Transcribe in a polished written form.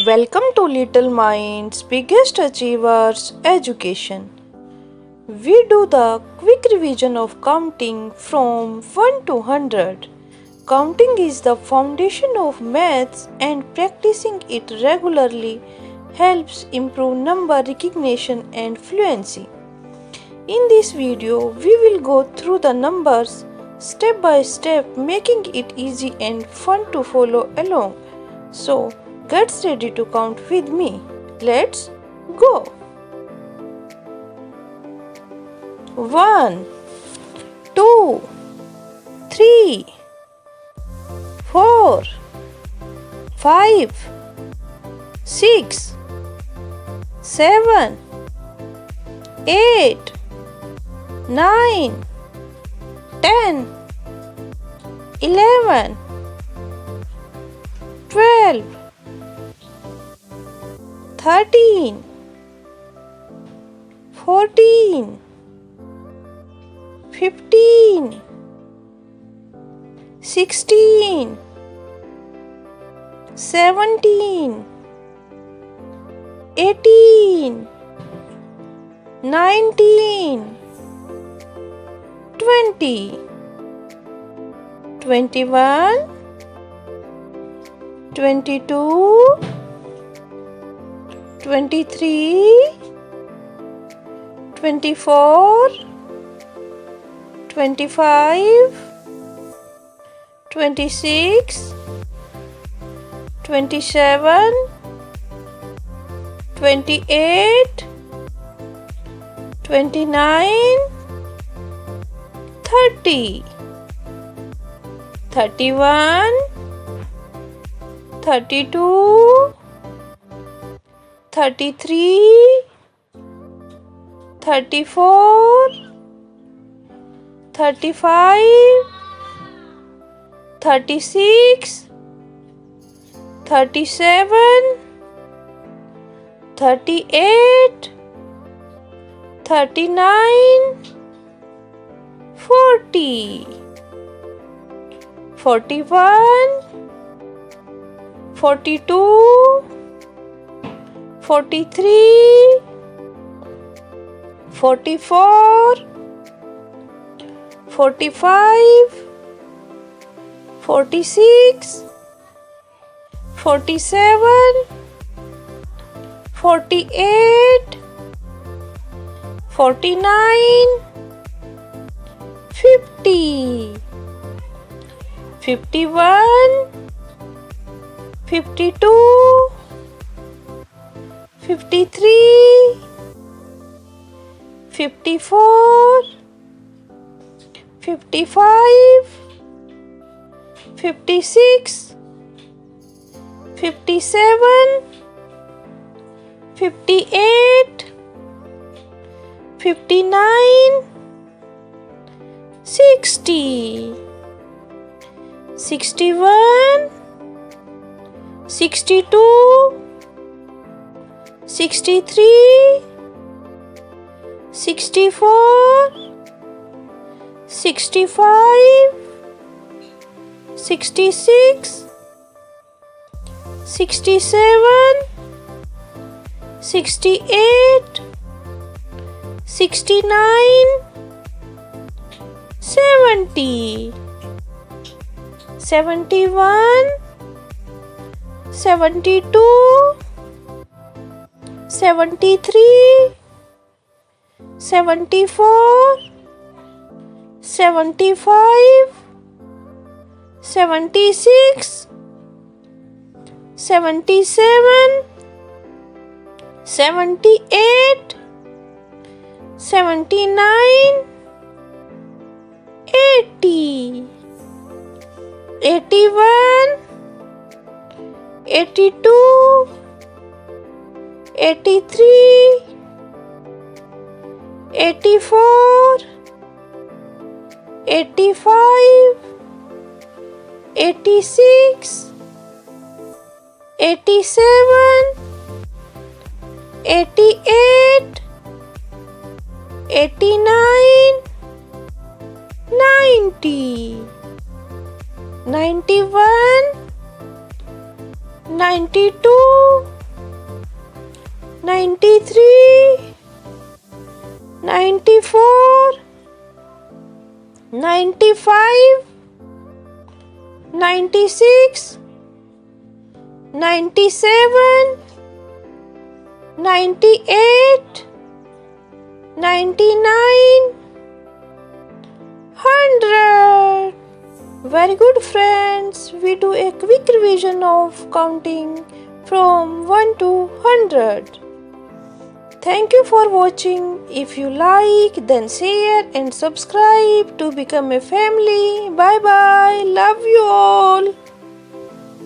Welcome to Little Minds Biggest Achievers Education. We do the quick revision of counting from 1 to 100. Counting is the foundation of maths and practicing it regularly helps improve number recognition and fluency. In this video, we will go through the numbers step by step, making it easy and fun to follow along. So, get ready to count with me. Let's go. 1, 2, 3, 4, 5, 6, 7, 8, 9, 10, 11, 12, 13, 14, 15, 16, 17, 18, 19, 20, 21, 22, 23, 24, 25, 26, 27, 28, 29, 30, 31, 32, 33, 34, 35, 36, 37, 38, 39, 40, 41, 42, 43, 44, 45, 46, 47, 48, 49, 50, 51, 52, 53, 54, 55, 56, 57, 58, 59, 60, 61, 62, 63, 64, 65, 66, 67, 68, 69, 70, 71, 72, 73, 74, 75, 76, 77, 78, 79, 80, 81, 82, 83, 84, 85, 86, 87, 88, 89, 90, 91, 92, 93, 94, 95, 96, 97, 98, 99, 100. Very good friends, we do a quick revision of counting from 1 to 100. Thank you for watching. If you like, then share and subscribe to become a family. Bye bye. Love you all.